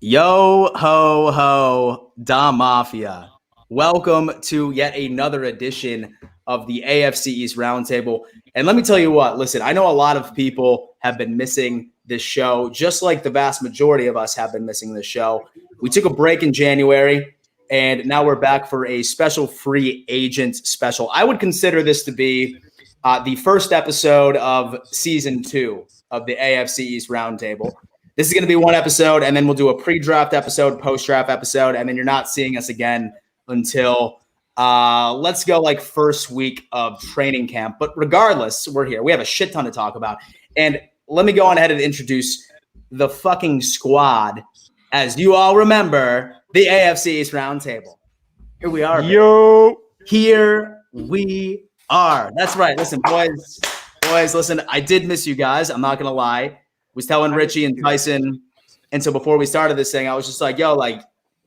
Yo ho ho, Da Mafia. Welcome to yet another edition of the AFC East Roundtable. And let me tell you what, listen, I know a lot of people have been missing this show, just like the vast majority of us have been missing this show. We took a break in January, and now we're back for a special free agent special. I would consider this to be the first episode of season 2 of the AFC East Roundtable. This is going to be one episode, and then we'll do a pre-draft episode, post-draft episode, and then you're not seeing us again until let's go like first week of training camp. But regardless, we're here. We have a shit ton to talk about. And let me go on ahead and introduce the fucking squad. As you all remember, the AFC East Roundtable. Here we are. Yo. Here we are. That's right. Listen, boys, listen, I did miss you guys. I'm not going to lie. Was telling Richie and Tyson, and so before we started this thing, I was just like, yo, like,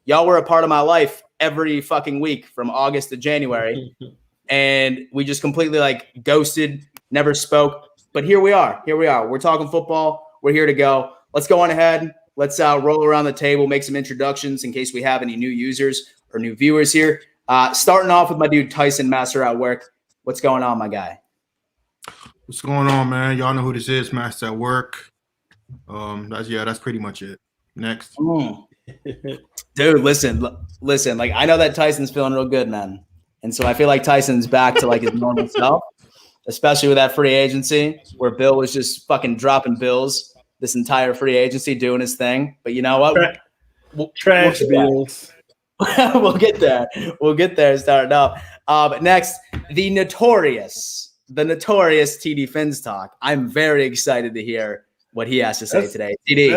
y'all were a part of my life every fucking week from August to January, and we just completely, like, ghosted, never spoke, but here we are. We're talking football. We're here to go. Let's go on ahead. Let's roll around the table, make some introductions in case we have any new users or new viewers here. Starting off with my dude Tyson, Master at Work. What's going on, my guy? What's going on, man? Y'all know who this is, Master at Work. That's pretty much it. Next. Dude, listen, like, I know that Tyson's feeling real good, man. And so I feel like Tyson's back to like his normal self, especially with that free agency where Bill was just fucking dropping bills this entire free agency, doing his thing. But you know what? Trash bills. We'll get there starting up. But next, the notorious TD Finns talk. I'm very excited to hear what he has to say today. TD,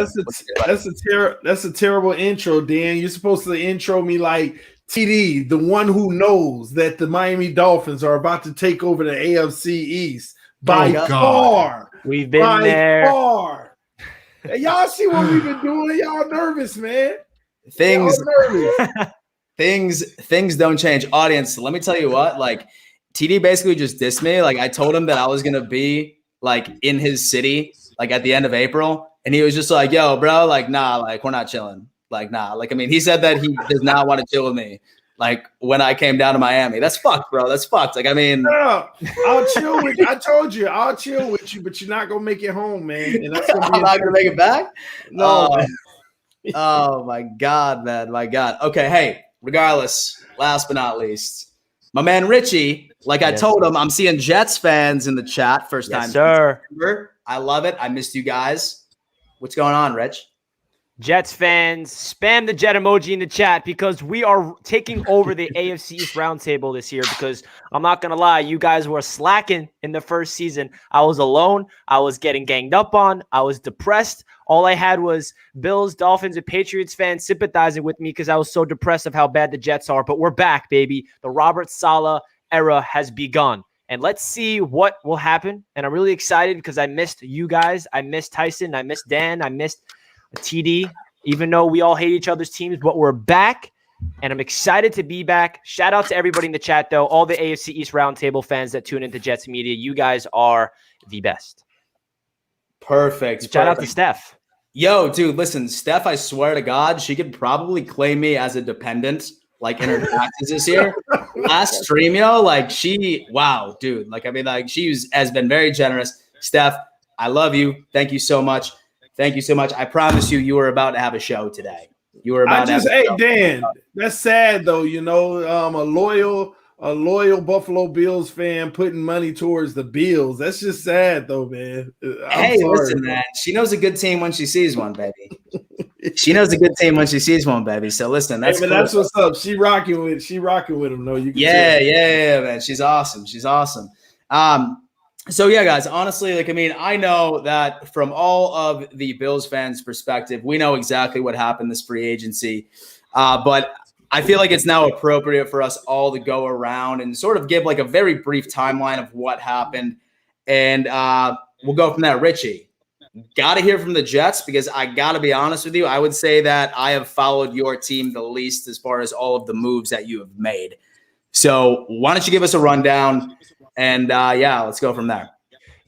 that's a terrible intro, Dan. You're supposed to intro me like TD, the one who knows that the Miami Dolphins are about to take over the AFC East by far. We've been there. Far. Hey, y'all see what we've been doing? Y'all nervous, man. Things don't change. Audience, let me tell you what, like, TD basically just dissed me. Like, I told him that I was going to be like in his city like at the end of April, and he was just like, yo, bro, like, nah, like, we're not chilling. Like, nah. Like, I mean, he said that he does not want to chill with me, like, when I came down to Miami. That's fucked, bro. That's fucked. Like, I mean. No, I'll chill with you. I told you, I'll chill with you, but you're not going to make it home, man. And that's I'm not going to make it back? No. Oh, my God, man. My God. Okay, hey, regardless, last but not least, my man Richie, like I told him, I'm seeing Jets fans in the chat first time. Yes, sir. I love it. I missed you guys. What's going on, Rich? Jets fans, spam the Jet emoji in the chat because we are taking over the AFC East Roundtable this year because I'm not going to lie, you guys were slacking in the first season. I was alone. I was getting ganged up on. I was depressed. All I had was Bills, Dolphins, and Patriots fans sympathizing with me because I was so depressed of how bad the Jets are. But we're back, baby. The Robert Saleh era has begun. And let's see what will happen. And I'm really excited because I missed you guys. I missed Tyson. I missed Dan. I missed TD, even though we all hate each other's teams. But we're back, and I'm excited to be back. Shout out to everybody in the chat, though. All the AFC East Roundtable fans that tune into Jets Media. You guys are the best. Perfect. Shout out to Steph. Yo, dude, listen, Steph, I swear to God, she could probably claim me as a dependent, like, in her taxes this year. Last stream, yo, like, wow, dude. Like, I mean, like, has been very generous. Steph, I love you. Thank you so much. I promise you were about to have a show today. You were about to have a show. Dan, that's sad, though, you know, a loyal Buffalo Bills fan putting money towards the Bills. That's just sad, though, man. Hey, listen, man. She knows a good team when she sees one, baby. She knows a good team when she sees one, baby. So listen, that's cool. That's what's up. She rocking with him, though. You can yeah, man. She's awesome. So yeah, guys, honestly, like, I mean, I know that from all of the Bills fans' perspective, we know exactly what happened this free agency. But I feel like it's now appropriate for us all to go around and sort of give like a very brief timeline of what happened. And we'll go from there. Richie, got to hear from the Jets because I got to be honest with you. I would say that I have followed your team the least as far as all of the moves that you have made. So why don't you give us a rundown? And let's go from there.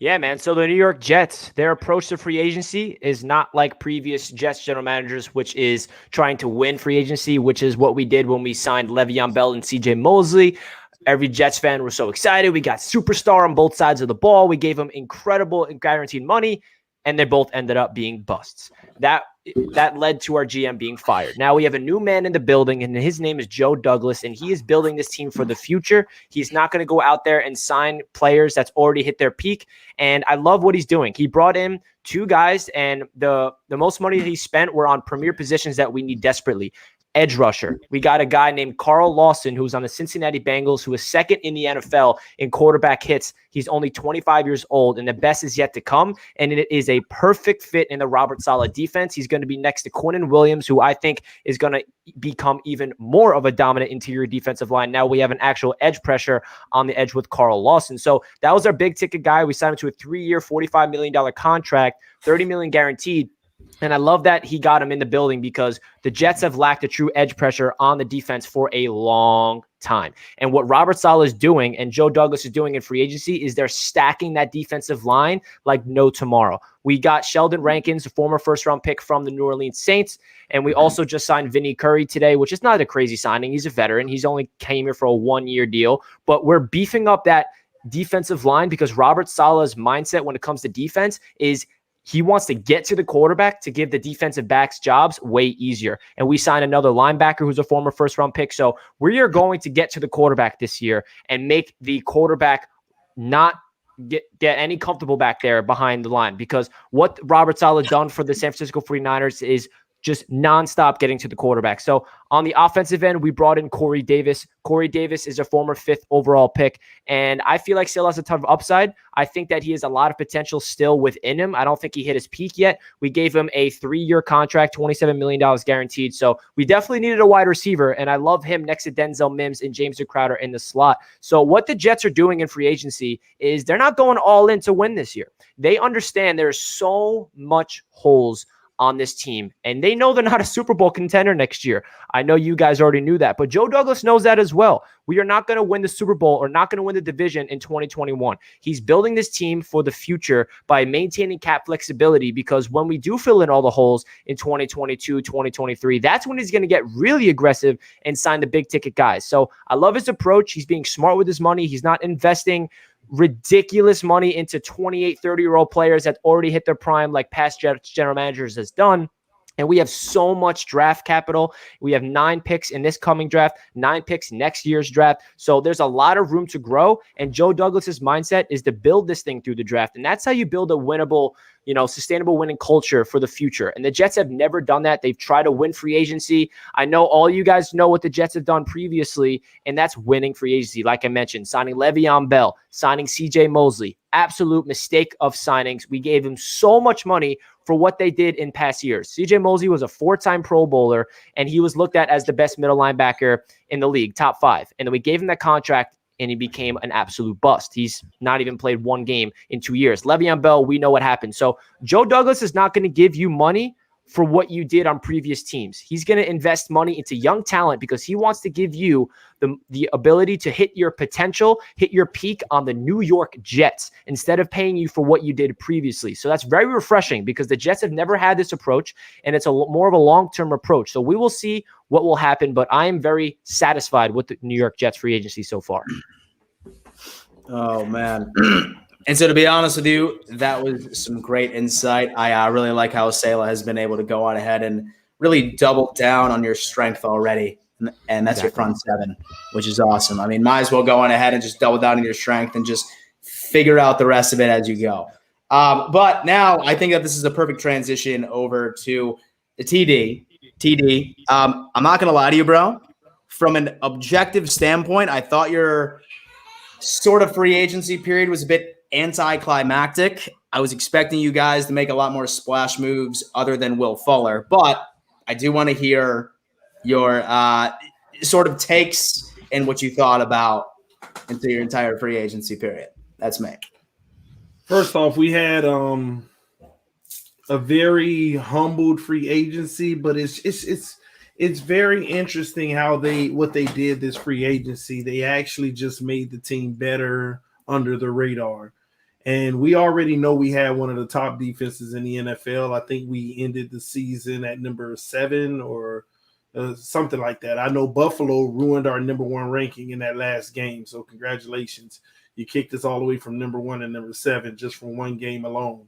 Yeah, man. So the New York Jets, their approach to free agency is not like previous Jets general managers, which is trying to win free agency, which is what we did when we signed Le'Veon Bell and CJ Mosley. Every Jets fan was so excited. We got superstar on both sides of the ball. We gave them incredible and guaranteed money, and they both ended up being busts. That led to our GM being fired. Now we have a new man in the building, and his name is Joe Douglas, and he is building this team for the future. He's not going to go out there and sign players that's already hit their peak, and I love what he's doing. He brought in 2 guys, and the most money that he spent were on premier positions that we need desperately. Edge rusher. We got a guy named Lawson, who's on the Cincinnati Bengals, who is second in the NFL in quarterback hits. He's only 25 years old, and the best is yet to come. And it is a perfect fit in the Robert Saleh defense. He's going to be next to Quinnen Williams, who I think is going to become even more of a dominant interior defensive line. Now we have an actual edge pressure on the edge with Lawson. So that was our big ticket guy. We signed him to a 3-year, $45 million contract, $30 million guaranteed. And I love that he got him in the building because the Jets have lacked a true edge pressure on the defense for a long time. And what Robert Saleh is doing and Joe Douglas is doing in free agency is they're stacking that defensive line like no tomorrow. We got Sheldon Rankins, a former first-round pick from the New Orleans Saints, and we also just signed Vinnie Curry today, which is not a crazy signing. He's a veteran. He's only came here for a 1-year deal, but we're beefing up that defensive line because Robert Saleh's mindset when it comes to defense is he wants to get to the quarterback to give the defensive backs jobs way easier. And we signed another linebacker who's a former first-round pick. So we are going to get to the quarterback this year and make the quarterback not get any comfortable back there behind the line, because what Robert Saleh done for the San Francisco 49ers is just nonstop getting to the quarterback. So on the offensive end, we brought in Corey Davis. Corey Davis is a former 5th overall pick, and I feel like still has a ton of upside. I think that he has a lot of potential still within him. I don't think he hit his peak yet. We gave him a 3-year contract, $27 million guaranteed. So we definitely needed a wide receiver, and I love him next to Denzel Mims and James Crowder in the slot. So what the Jets are doing in free agency is they're not going all in to win this year. They understand there's so much holes on this team, and they know they're not a Super Bowl contender next year. I know you guys already knew that, but Joe Douglas knows that as well. We are not going to win the Super Bowl or not going to win the division in 2021. He's building this team for the future by maintaining cap flexibility, because when we do fill in all the holes in 2022, 2023, that's when he's going to get really aggressive and sign the big ticket guys. So I love his approach. He's being smart with his money. He's not investing ridiculous money into 28, 30-year-old players that already hit their prime like past general managers has done. And we have so much draft capital. We have 9 picks in this coming draft, 9 picks next year's draft. So there's a lot of room to grow. And Joe Douglas's mindset is to build this thing through the draft. And that's how you build a winnable, sustainable winning culture for the future. And the Jets have never done that. They've tried to win free agency. I know all you guys know what the Jets have done previously, and that's winning free agency. Like I mentioned, signing Le'Veon Bell, signing CJ Mosley, absolute mistake of signings. We gave him so much money for what they did in past years. CJ Mosley was a 4-time Pro Bowler, and he was looked at as the best middle linebacker in the league, top 5. And then we gave him that contract, and he became an absolute bust. He's not even played 1 game in 2 years. Le'Veon Bell, we know what happened. So Joe Douglas is not going to give you money for what you did on previous teams. He's going to invest money into young talent because he wants to give you the ability to hit your potential, hit your peak on the New York Jets instead of paying you for what you did previously. So that's very refreshing because the Jets have never had this approach, and it's more of a long-term approach. So we will see what will happen, but I am very satisfied with the New York Jets free agency so far. Oh, man. And so to be honest with you, that was some great insight. I really like how Saleh has been able to go on ahead and really double down on your strength already. And that's your front 7, which is awesome. I mean, might as well go on ahead and just double down on your strength and just figure out the rest of it as you go. But now I think that this is a perfect transition over to the TD. TD, I'm not going to lie to you, bro. From an objective standpoint, I thought your sort of free agency period was a bit anticlimactic. I was expecting you guys to make a lot more splash moves other than Will Fuller, but I do want to hear your sort of takes and what you thought about into your entire free agency period. That's me. First off, we had a very humbled free agency, but it's very interesting how what they did this free agency. They actually just made the team better under the radar. And we already know we had one of the top defenses in the NFL. I think we ended the season at number 7 or something like that. I know Buffalo ruined our number 1 ranking in that last game. So congratulations. You kicked us all the way from number 1 and number 7 just from one game alone.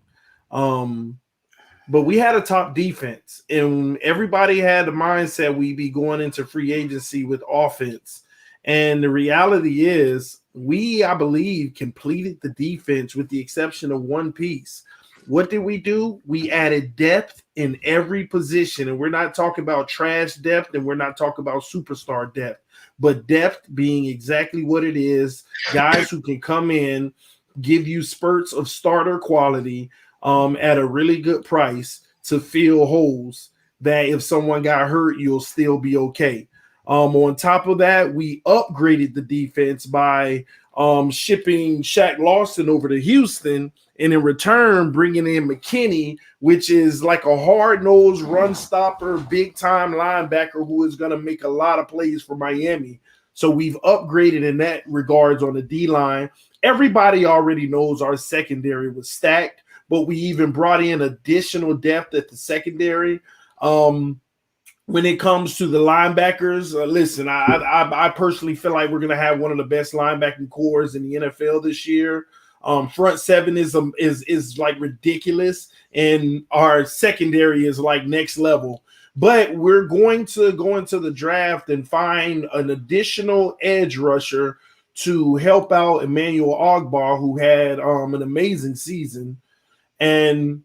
But we had a top defense, and everybody had the mindset we'd be going into free agency with offense. And the reality is we, I believe, completed the defense with the exception of one piece. What did we do? We added depth in every position, and we're not talking about trash depth, and we're not talking about superstar depth, but depth being exactly what it is, guys who can come in, give you spurts of starter quality, at a really good price to fill holes that if someone got hurt, you'll still be okay. On top of that, we upgraded the defense by shipping Shaq Lawson over to Houston, and in return, bringing in McKinney, which is like a hard-nosed run stopper, big-time linebacker who is going to make a lot of plays for Miami. So we've upgraded in that regards on the D-line. Everybody already knows our secondary was stacked, but we even brought in additional depth at the secondary. When it comes to the linebackers, listen, I personally feel like we're going to have one of the best linebacking cores in the NFL this year. Front 7 is like ridiculous, and our secondary is like next level. But we're going to go into the draft and find an additional edge rusher to help out Emmanuel Ogbah, who had an amazing season. And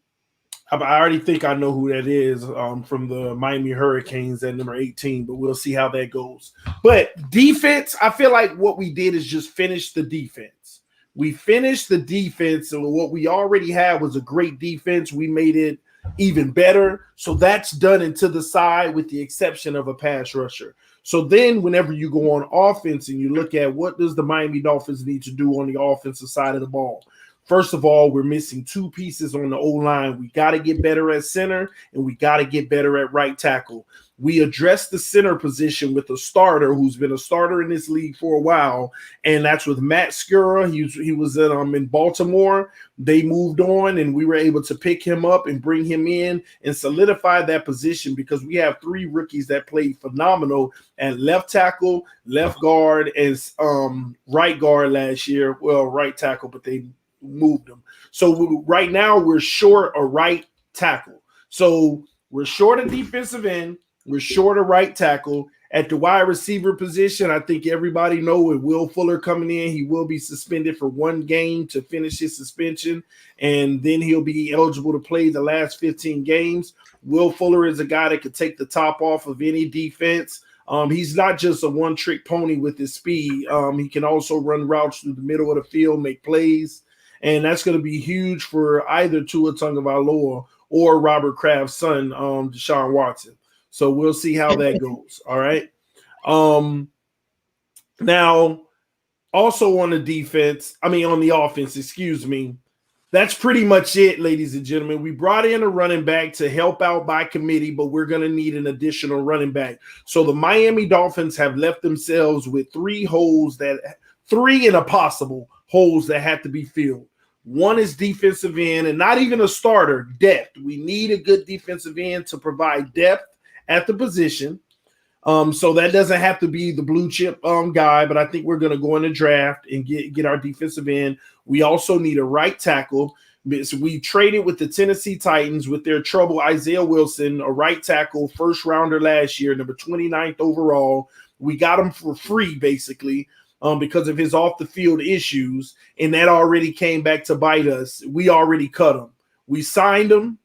I already think I know who that is from the Miami Hurricanes at number 18, but we'll see how that goes. But defense, I feel like what we did is just finish the defense. We finished the defense, and what we already had was a great defense. We made it even better. So that's done and to the side with the exception of a pass rusher. So then whenever you go on offense and you look at what does the Miami Dolphins need to do on the offensive side of the ball, first of all, we're missing 2 pieces on the O-line. We got to get better at center, and we got to get better at right tackle. We addressed the center position with a starter who's been a starter in this league for a while, and that's with Matt Scurra. He was in Baltimore. They moved on, and we were able to pick him up and bring him in and solidify that position because we have 3 rookies that played phenomenal at left tackle, left guard, and right guard last year. Well, right tackle, but they moved them. So right now we're short a right tackle. So we're short a defensive end. We're short a right tackle. At the wide receiver position, I think everybody know with Will Fuller coming in, he will be suspended for 1 game to finish his suspension, and then he'll be eligible to play the last 15 games. Will Fuller is a guy that could take the top off of any defense. He's not just a one-trick pony with his speed. He can also run routes through the middle of the field, make plays. And that's going to be huge for either Tua Tagovailoa or Robert Kraft's son, Desean Watson. So we'll see how that goes. All right. Now, also on the offense, excuse me. That's pretty much it, ladies and gentlemen. We brought in a running back to help out by committee, but we're going to need an additional running back. So the Miami Dolphins have left themselves with 3 impossible holes that have to be filled. One is defensive end, and not even a starter, depth. We need a good defensive end to provide depth at the position. So that doesn't have to be the blue chip guy, but I think we're going to go in the draft and get our defensive end. We also need a right tackle. So we traded with the Tennessee Titans with their trouble Isaiah Wilson, a right tackle, first rounder last year, number 29th overall. We got him for free, basically. Because of his off the field issues, and that already came back to bite us. We already cut him. We signed him.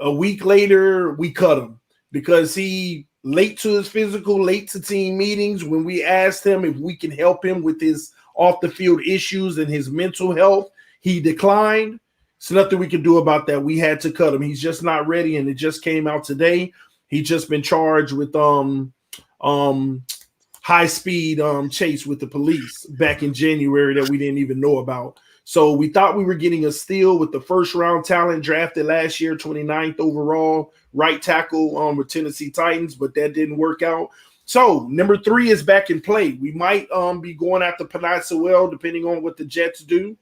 A week later, we cut him because he late to his physical, late to team meetings. When we asked him if we can help him with his off the field issues and his mental health, he declined. It's nothing we can do about that. We had to cut him. He's just not ready, and it just came out today. He's just been charged with high-speed chase with the police back in January that we didn't even know about. So we thought we were getting a steal with the first-round talent drafted last year, 29th overall, right tackle with Tennessee Titans, but that didn't work out. So number 3 is back in play. We might be going after Panay Sewell, depending on what the Jets do.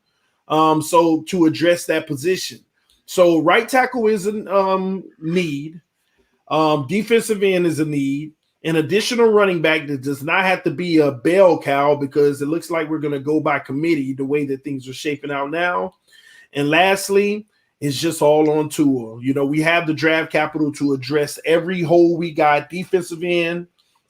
So to address that position. So right tackle is a need. Defensive end is a need. An additional running back that does not have to be a bell cow because it looks like we're going to go by committee the way that things are shaping out now. And lastly, it's just all on Tua. We have the draft capital to address every hole we got. Defensive end,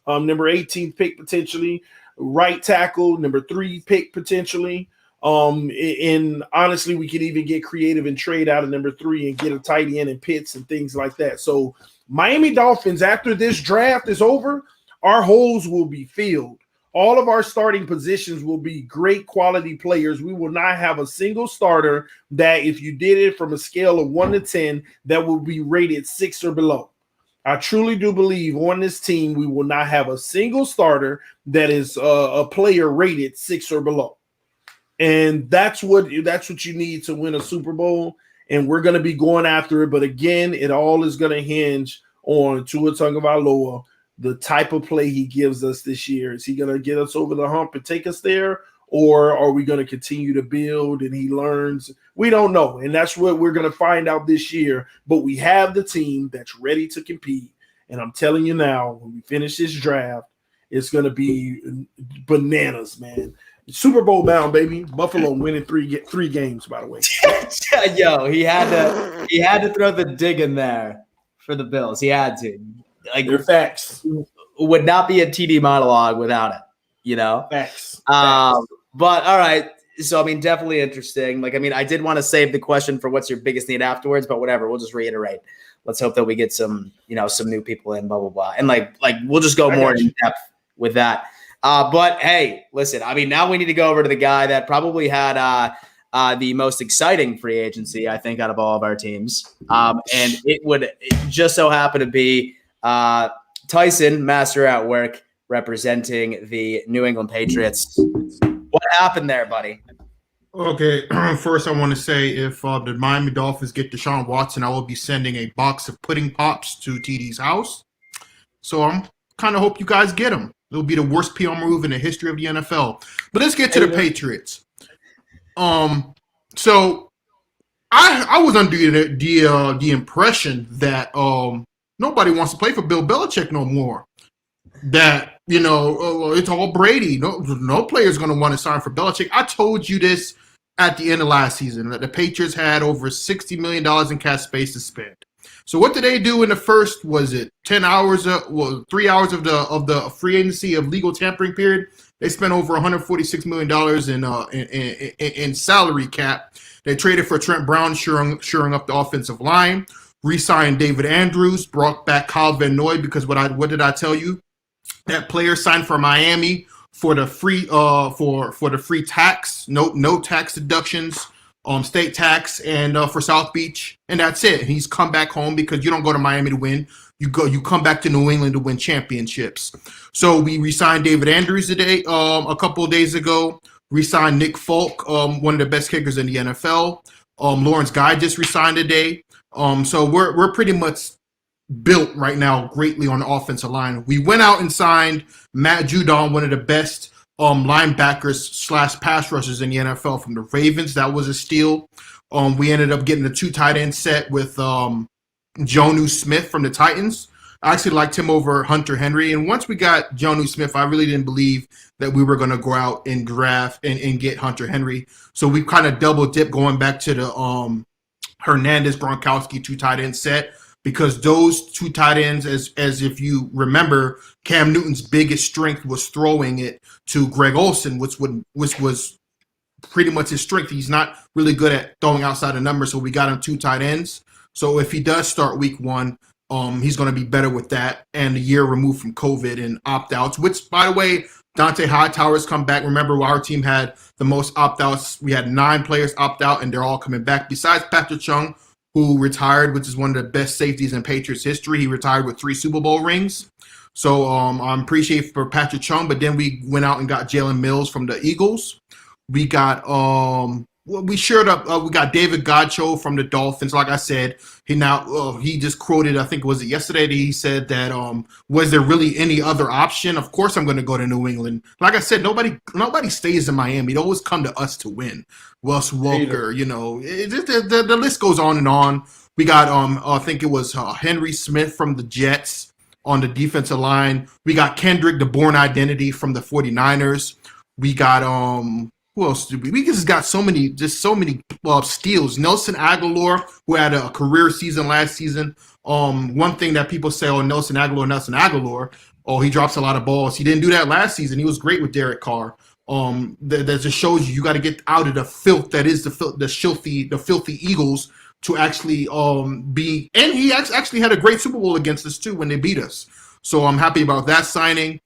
number 18th pick potentially. Right tackle, number 3 pick potentially. And honestly, we could even get creative and trade out of number 3 and get a tight end and Pitts and things like that. So Miami Dolphins, after this draft is over, our holes will be filled. All of our starting positions will be great quality players. We will not have a single starter that, if you did it from a scale of 1 to 10, that will be rated 6 or below. I truly do believe on this team, we will not have a single starter that is a player rated 6 or below. And that's what you need to win a Super Bowl. And we're going to be going after it. But again, it all is going to hinge on Tua Tagovailoa, the type of play he gives us this year. Is he going to get us over the hump and take us there? Or are we going to continue to build and he learns? We don't know. And that's what we're going to find out this year. But we have the team that's ready to compete. And I'm telling you now, when we finish this draft, it's going to be bananas, man. Super Bowl bound, baby. Buffalo winning three games, by the way. Yo, he had to throw the dig in there for the Bills. He had to. Like, they're facts. Would not be a TD monologue without it, Facts. But all right. So, I mean, definitely interesting. Like, I mean, I did want to save the question for what's your biggest need afterwards, but whatever. We'll just reiterate. Let's hope that we get some new people in, blah, blah, blah. And like we'll just go more in depth with that. But hey, listen, I mean, now we need to go over to the guy that probably had the most exciting free agency, I think, out of all of our teams. And it just so happen to be Tyson, master at work, representing the New England Patriots. What happened there, buddy? Okay, first I want to say if the Miami Dolphins get Desean Watson, I will be sending a box of pudding pops to TD's house. So I'm kind of hope you guys get him. It'll be the worst PR move in the history of the NFL. But let's get to the Patriots. So I was under the impression that nobody wants to play for Bill Belichick no more. That it's all Brady. No player's going to want to sign for Belichick. I told you this at the end of last season that the Patriots had over $60 million in cap space to spend. So what did they do in the first? Was it 3 hours of the free agency of legal tampering period? They spent over $146 million in salary cap. They traded for Trent Brown, shoring up the offensive line. Re-signed David Andrews, brought back Kyle Van Noy because what did I tell you? That player signed for Miami for the free for the free tax, no tax deductions, state tax, and for South Beach, and that's it. He's come back home because you don't go to Miami to win. You come back to New England to win championships. So we re-signed David Andrews today, a couple of days ago. Re-signed Nick Folk, one of the best kickers in the NFL. Lawrence Guy just re-signed today. So we're pretty much built right now greatly on the offensive line. We went out and signed Matt Judon, one of the best linebackers / pass rushers in the NFL from the Ravens. That was a steal. We ended up getting a 2 tight end set with Jonnu Smith from the Titans. I actually liked him over Hunter Henry. And once we got Jonnu Smith, I really didn't believe that we were going to go out and draft and get Hunter Henry. So we kind of double dip going back to the Hernandez Gronkowski 2 tight end set. Because those 2 tight ends, as if you remember, Cam Newton's biggest strength was throwing it to Greg Olsen, which was pretty much his strength. He's not really good at throwing outside the numbers, so we got him 2 tight ends. So if he does start week 1, he's going to be better with that. And a year removed from COVID and opt-outs, which, by the way, Dante Hightower's come back. Remember, our team had the most opt-outs. We had 9 players opt out, and they're all coming back. Besides Patrick Chung, who retired, which is one of the best safeties in Patriots history. He retired with 3 Super Bowl rings. So I'm appreciative for Patrick Chung, but then we went out and got Jalen Mills from the Eagles. We got we shared up. We got David Godcho from the Dolphins. Like I said, he just quoted. I think was it yesterday that he said that was there really any other option? Of course, I'm going to go to New England. Like I said, nobody stays in Miami. They always come to us to win. Wes Welker, the list goes on and on. We got I think it was Henry Smith from the Jets on the defensive line. We got Kendrick, the Born Identity from the 49ers. We got who else did we just got so many steals. Nelson Agualor, who had a career season last season. One thing that people say, Nelson Agualor, he drops a lot of balls. He didn't do that last season. He was great with Derek Carr. That just shows you got to get out of the filth that is the filthy Eagles to actually be. And he actually had a great Super Bowl against us too when they beat us. So I'm happy about that signing.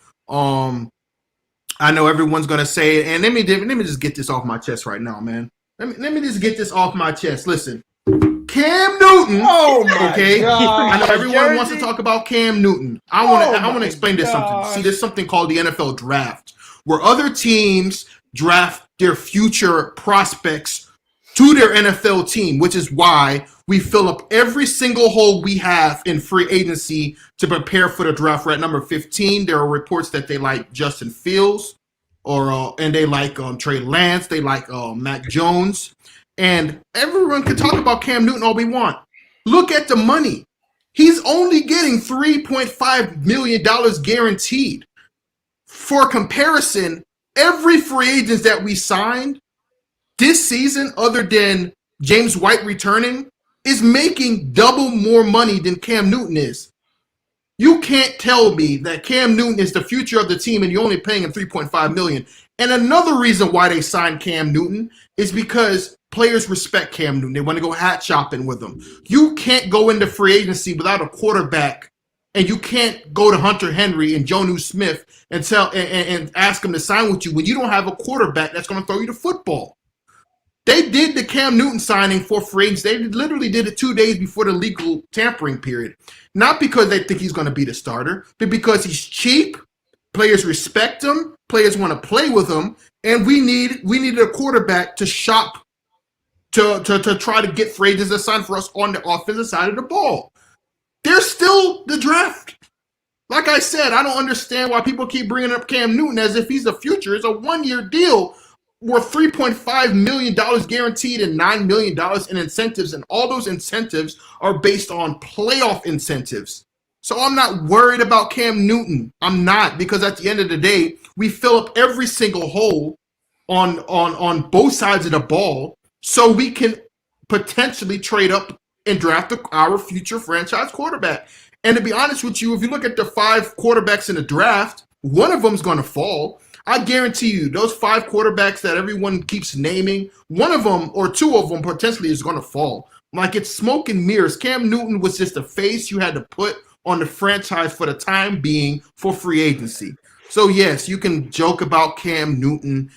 I know everyone's gonna say it, and let me just get this off my chest right now, man. Let me just get this off my chest. Listen, Cam Newton. Oh my God! I know everyone wants to talk about Cam Newton. I want to explain this something. See, there's something called the NFL draft, where other teams draft their future prospects to their NFL team, which is why we fill up every single hole we have in free agency to prepare for the draft. We're at number 15. There are reports that they like Justin Fields, and they like Trey Lance. They like Mac Jones. And everyone can talk about Cam Newton all we want. Look at the money. He's only getting $3.5 million guaranteed. For comparison, every free agent that we signed this season, other than James White returning, is making double more money than Cam Newton is. You can't tell me that Cam Newton is the future of the team and you're only paying him $3.5 million. And another reason why they signed Cam Newton is because players respect Cam Newton. They want to go hat shopping with him. You can't go into free agency without a quarterback, and you can't go to Hunter Henry and Jonnu Smith and ask them to sign with you when you don't have a quarterback that's going to throw you the football. They did the Cam Newton signing for free agents. They literally did it 2 days before the legal tampering period. Not because they think he's going to be the starter, but because he's cheap. Players respect him. Players want to play with him. And we needed a quarterback to shop to try to get free agents to sign for us on the offensive side of the ball. There's still the draft. Like I said, I don't understand why people keep bringing up Cam Newton as if he's the future. It's a one-year deal worth $3.5 million guaranteed and $9 million in incentives, and all those incentives are based on playoff incentives. So I'm not worried about Cam Newton. I'm not, because at the end of the day, we fill up every single hole on both sides of the ball so we can potentially trade up and draft our future franchise quarterback. And to be honest with you, if you look at the 5 quarterbacks in the draft, one of them is going to fall. I guarantee you, those 5 quarterbacks that everyone keeps naming, one of them or 2 of them potentially is going to fall. Like, it's smoke and mirrors. Cam Newton was just a face you had to put on the franchise for the time being for free agency. So, yes, you can joke about Cam Newton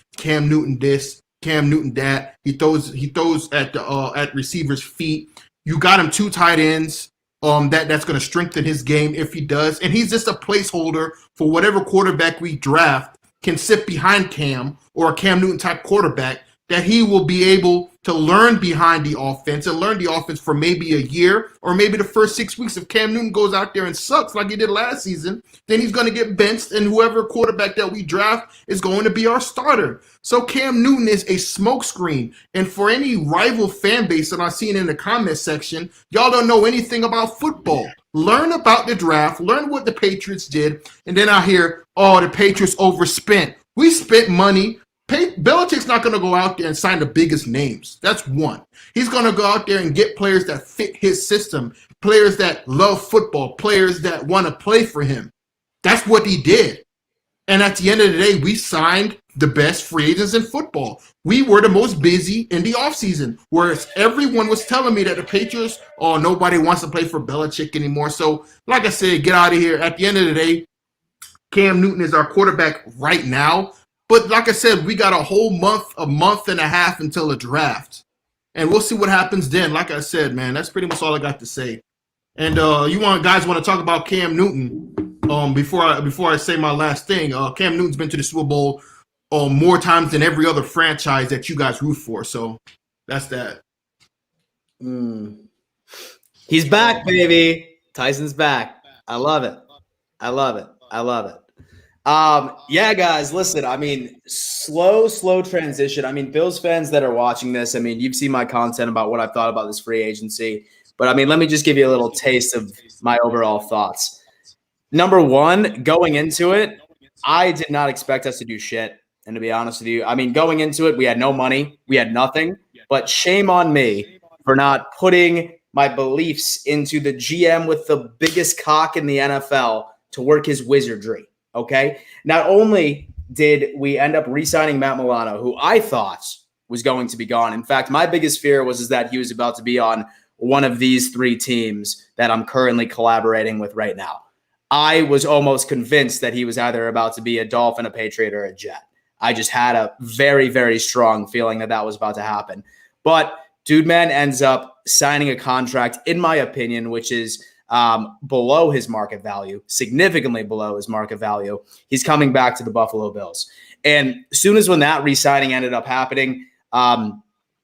this, Cam Newton that. He throws at receivers' feet. You got him 2 tight ends. That's going to strengthen his game if he does. And he's just a placeholder for whatever quarterback we draft can sit behind Cam, or a Cam Newton type quarterback, that he will be able to learn behind the offense and learn the offense for maybe a year or maybe the first 6 weeks. If Cam Newton goes out there and sucks like he did last season, then he's going to get benched, and whoever quarterback that we draft is going to be our starter. So Cam Newton is a smokescreen. And for any rival fan base that I've seen in the comment section, y'all don't know anything about football. Learn about the draft, learn what the Patriots did, and then I hear, the Patriots overspent. We spent money. Belichick's not going to go out there and sign the biggest names. That's one. He's going to go out there and get players that fit his system, players that love football, players that want to play for him. That's what he did. And at the end of the day, we signed the best free agents in football. We were the most busy in the offseason, whereas everyone was telling me that the Patriots, nobody wants to play for Belichick anymore. So, like I said, get out of here. At the end of the day, Cam Newton is our quarterback right now. But like I said, we got a month and a half until the draft. And we'll see what happens then. Like I said, man, that's pretty much all I got to say. And guys want to talk about Cam Newton before I say my last thing. Cam Newton's been to the Super Bowl more times than every other franchise that you guys root for. So that's that. He's back, baby. Tyson's back. I love it. I love it. I love it. Yeah, guys, listen, I mean, slow transition. I mean, Bills fans that are watching this, I mean, you've seen my content about what I've thought about this free agency. But, I mean, let me just give you a little taste of my overall thoughts. Number one, going into it, I did not expect us to do shit. And to be honest with you, I mean, going into it, we had no money. We had nothing. But shame on me for not putting my beliefs into the GM with the biggest cock in the NFL to work his wizardry. Okay. Not only did we end up re-signing Matt Milano, who I thought was going to be gone. In fact, my biggest fear was that he was about to be on one of these three teams that I'm currently collaborating with right now. I was almost convinced that he was either about to be a Dolphin, a Patriot, or a Jet. I just had a very, very strong feeling that that was about to happen. But dude, man, ends up signing a contract, in my opinion, which is below his market value, significantly below his market value. He's coming back to the Buffalo Bills. And as soon as when that re-signing ended up happening,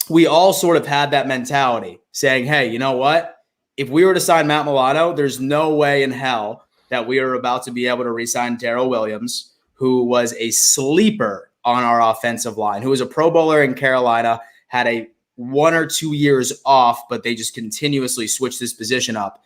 we all sort of had that mentality saying, hey, you know what? If we were to sign Matt Milano, there's no way in hell that we were about to be able to re-sign Darrell Williams, who was a sleeper on our offensive line, who was a Pro Bowler in Carolina, had a 1 or 2 years off, but they just continuously switched this position up.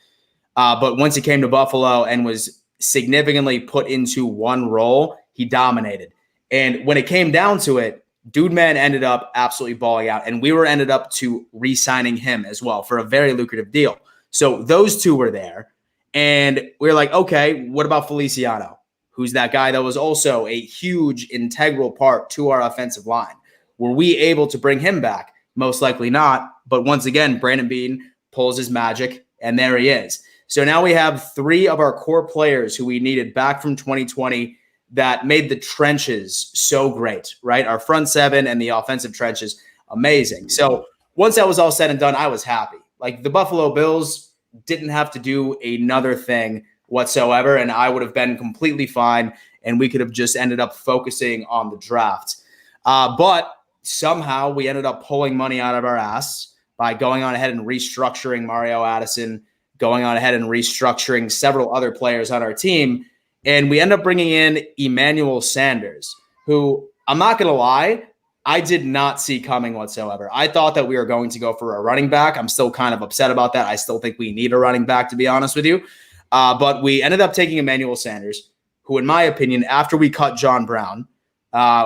But once he came to Buffalo and was significantly put into one role, he dominated. And when it came down to it, dude man ended up absolutely balling out. And we were ended up to re-signing him as well for a very lucrative deal. So those two were there. And we were like, okay, what about Feliciano? Who's that guy that was also a huge integral part to our offensive line? Were we able to bring him back? Most likely not. But once again, Brandon Beane pulls his magic, and there he is. So now we have three of our core players who we needed back from 2020 that made the trenches so great, right? Our front seven and the offensive trenches, amazing. So once that was all said and done, I was happy. Like the Buffalo Bills didn't have to do another thing whatsoever, and I would have been completely fine, and we could have just ended up focusing on the draft. But somehow we ended up pulling money out of our ass by going on ahead and restructuring Mario Addison, going on ahead and restructuring several other players on our team. And we end up bringing in Emmanuel Sanders, who I'm not going to lie, I did not see coming whatsoever. I thought that we were going to go for a running back. I'm still kind of upset about that. I still think we need a running back, to be honest with you. But we ended up taking Emmanuel Sanders, who, in my opinion, after we cut John Brown,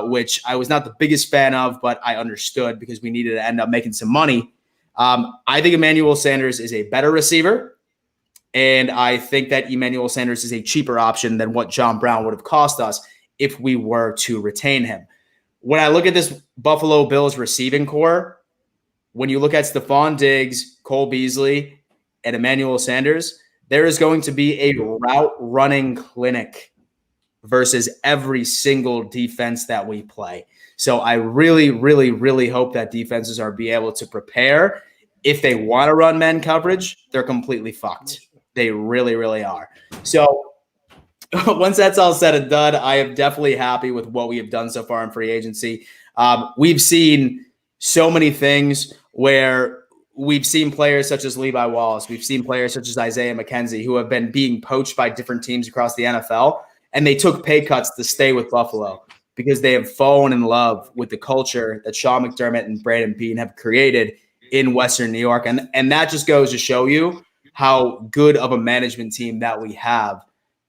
which I was not the biggest fan of, but I understood because we needed to end up making some money. I think Emmanuel Sanders is a better receiver. And I think that Emmanuel Sanders is a cheaper option than what John Brown would have cost us if we were to retain him. When I look at this Buffalo Bills receiving core, when you look at Stephon Diggs, Cole Beasley, and Emmanuel Sanders, there is going to be a route running clinic versus every single defense that we play. So I really, really, really hope that defenses are be able to prepare. If they want to run man coverage, they're completely fucked. They really, really are. So once that's all said and done, I am definitely happy with what we have done so far in free agency. We've seen so many things where we've seen players such as Levi Wallace. We've seen players such as Isaiah McKenzie who have been being poached by different teams across the NFL, and they took pay cuts to stay with Buffalo because they have fallen in love with the culture that Sean McDermott and Brandon Beane have created in Western New York. And that just goes to show you how good of a management team that we have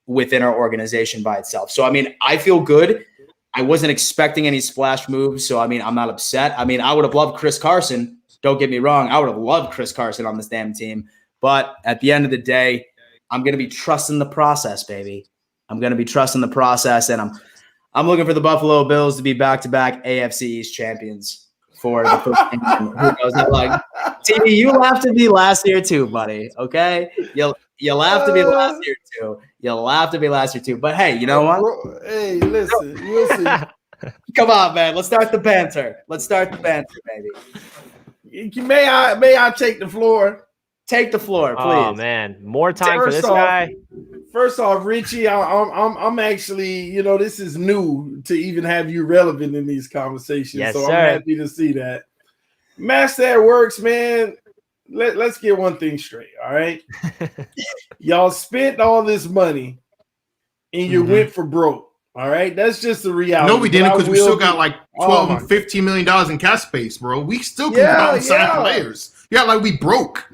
within our organization by itself. So, I mean, I feel good. I wasn't expecting any splash moves, so, I mean, I'm not upset. I mean, I would have loved Chris Carson. Don't get me wrong. I would have loved Chris Carson on this damn team. But at the end of the day, I'm going to be trusting the process, baby. I'm going to be trusting the process, and I'm looking for the Buffalo Bills to be back-to-back AFC East champions for the first time. Who knows? Like, TV, you'll have to be last year too, buddy. Okay, you'll have to be last year too. You'll have to be last year too. But hey, you know what? Hey, listen, we'll see. Come on, man. Let's start the banter. Let's start the banter, baby. May I take the floor? Take the floor, please. Oh man, more time for this guy. First off, Richie, I'm actually, this is new to even have you relevant in these conversations. Yes, so sir. I'm happy to see that. Master that works, man. Let's get one thing straight, all right? Y'all spent all this money and you went for broke, all right? That's just the reality. No, we didn't, because we still got like $12 and $15 million in cap space, bro. We still can go out and sign players. Yeah, like we broke.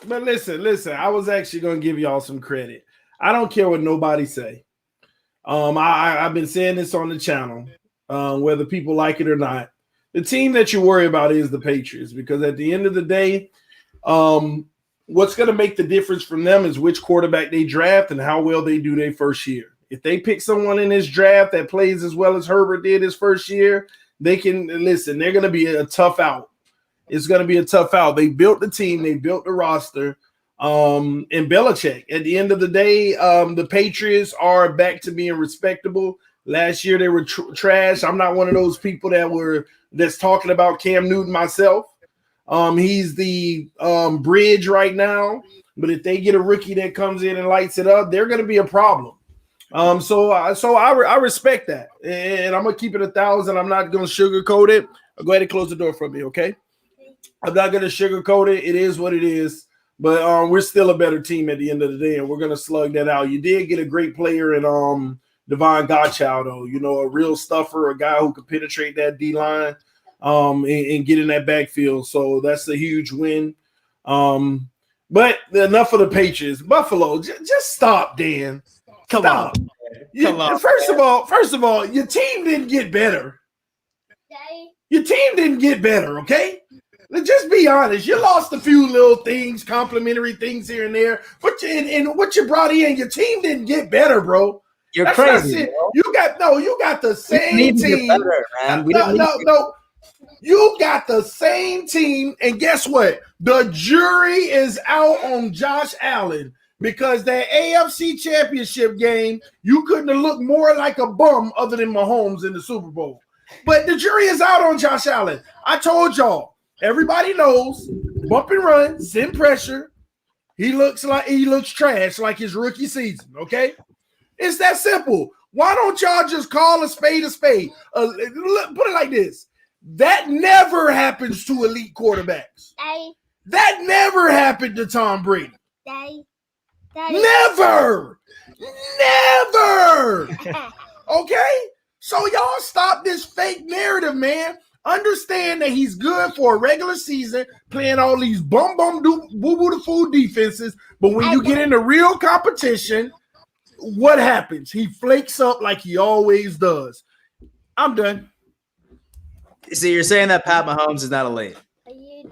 But listen, I was actually going to give y'all some credit. I don't care what nobody say. I've been saying this on the channel, whether people like it or not. The team that you worry about is the Patriots, because at the end of the day, what's going to make the difference from them is which quarterback they draft and how well they do their first year. If they pick someone in this draft that plays as well as Herbert did his first year, they can listen. They're going to be a tough out. It's going to be a tough out. They built the team. They built the roster. And Belichick, at the end of the day, the Patriots are back to being respectable. Last year, they were trash. I'm not one of those people that's talking about Cam Newton myself. He's the bridge right now. But if they get a rookie that comes in and lights it up, they're going to be a problem. So I respect that. And I'm going to keep it 1,000. I'm not going to sugarcoat it. Go ahead and close the door for me, okay? I'm not going to sugarcoat it. It is what it is. But we're still a better team at the end of the day, and we're going to slug that out. You did get a great player in Devon Godchild, though. A real stuffer, a guy who could penetrate that D-line and get in that backfield. So that's a huge win. But enough of the Patriots. Buffalo, just stop, Dan. Come on. First of all, your team didn't get better. Your team didn't get better, okay? Let's just be honest. You lost a few little things, complimentary things here and there. But what you brought in, your team didn't get better, bro. You're crazy. Bro. You got the same team. Better, man. No. You got the same team, and guess what? The jury is out on Josh Allen, because that AFC Championship game, you couldn't have looked more like a bum other than Mahomes in the Super Bowl. But the jury is out on Josh Allen. I told y'all. Everybody knows, bump and run, send pressure. He looks trash like his rookie season, okay? It's that simple. Why don't y'all just call a spade a spade? Put it like this. That never happens to elite quarterbacks. That never happened to Tom Brady. Never. Okay? So y'all stop this fake narrative, man. Understand that he's good for a regular season, playing all these boo-boo-the-fool defenses. But when you get into real competition, what happens? He flakes up like he always does. I'm done. So you're saying that Pat Mahomes is not elite? Did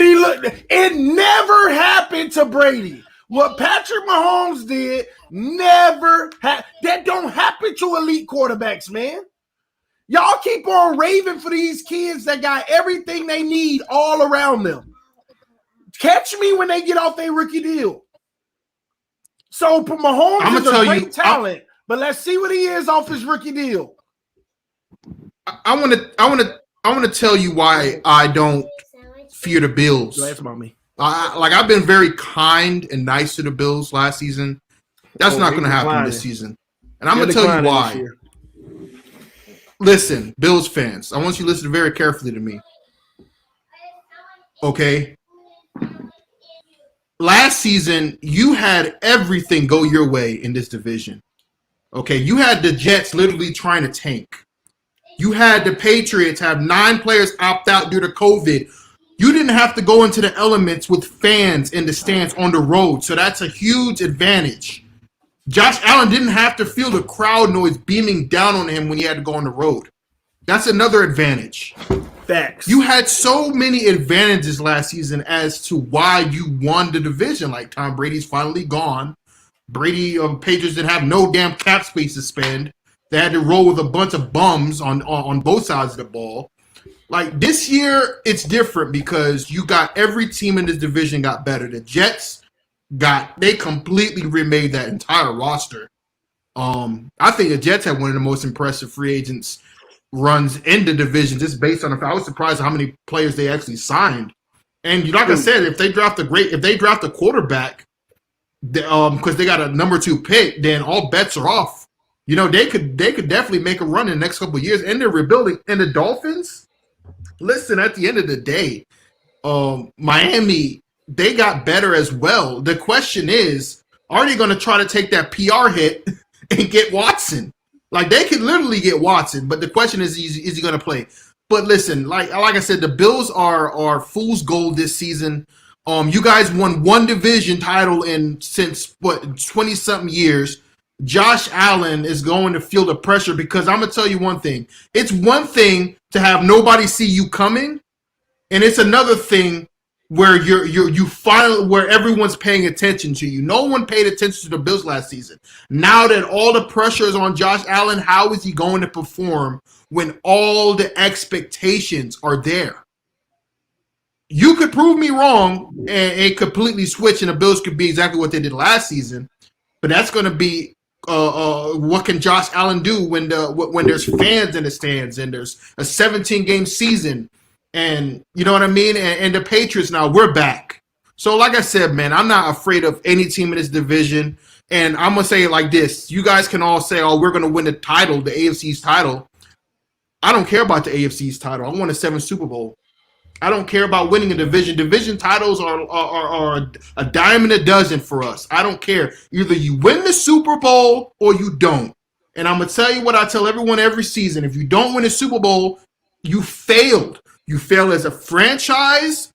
he look? It never happened to Brady. What Patrick Mahomes did never happened. That don't happen to elite quarterbacks, man. Y'all keep on raving for these kids that got everything they need all around them. Catch me when they get off their rookie deal. So Mahomes is a great talent, but let's see what he is off his rookie deal. I want to tell you why I don't fear the Bills. That's about me. I've been very kind and nice to the Bills last season. That's not going to happen this season, and I'm going to tell you why. Listen, Bills fans, I want you to listen very carefully to me. Okay? Last season, you had everything go your way in this division. Okay? You had the Jets literally trying to tank. You had the Patriots have 9 players opt out due to COVID. You didn't have to go into the elements with fans in the stands on the road, so that's a huge advantage. Josh Allen didn't have to feel the crowd noise beaming down on him when he had to go on the road. That's another advantage. Facts. You had so many advantages last season as to why you won the division. Like Tom Brady's finally gone. Patriots didn't have no damn cap space to spend. They had to roll with a bunch of bums on both sides of the ball. Like this year, it's different because you got every team in this division got better. The Jets they completely remade that entire roster. I think the Jets had one of the most impressive free agents runs in the division, just based on I was surprised at how many players they actually signed. And like I said, if they draft a quarterback, because they got a number 2 pick, then all bets are off. You know, they could definitely make a run in the next couple of years, and they're rebuilding. And the Dolphins, listen, at the end of the day, Miami, they got better as well. The question is, are they going to try to take that PR hit and get Watson? Like, they could literally get Watson, but the question is he going to play? But listen, like I said, the Bills are fool's gold this season. You guys won one division title since 20-something years. Josh Allen is going to feel the pressure because I'm gonna tell you one thing. It's one thing to have nobody see you coming, and it's another thing where you finally where everyone's paying attention to you. No one paid attention to the Bills last season. Now that all the pressure is on Josh Allen, how is he going to perform when all the expectations are there? You could prove me wrong and it completely switch, and the Bills could be exactly what they did last season. But that's going to be what can Josh Allen do when there's fans in the stands and there's a 17-game season, and you know what I mean? And the Patriots now, we're back. So like I said, man, I'm not afraid of any team in this division. And I'm going to say it like this. You guys can all say, oh, we're going to win the title, the AFC's title. I don't care about the AFC's title. I won a 7th Super Bowl. I don't care about winning a division. Division titles are a dime and a dozen for us. I don't care. Either you win the Super Bowl or you don't. And I'm going to tell you what I tell everyone every season. If you don't win a Super Bowl, you failed. You fail as a franchise,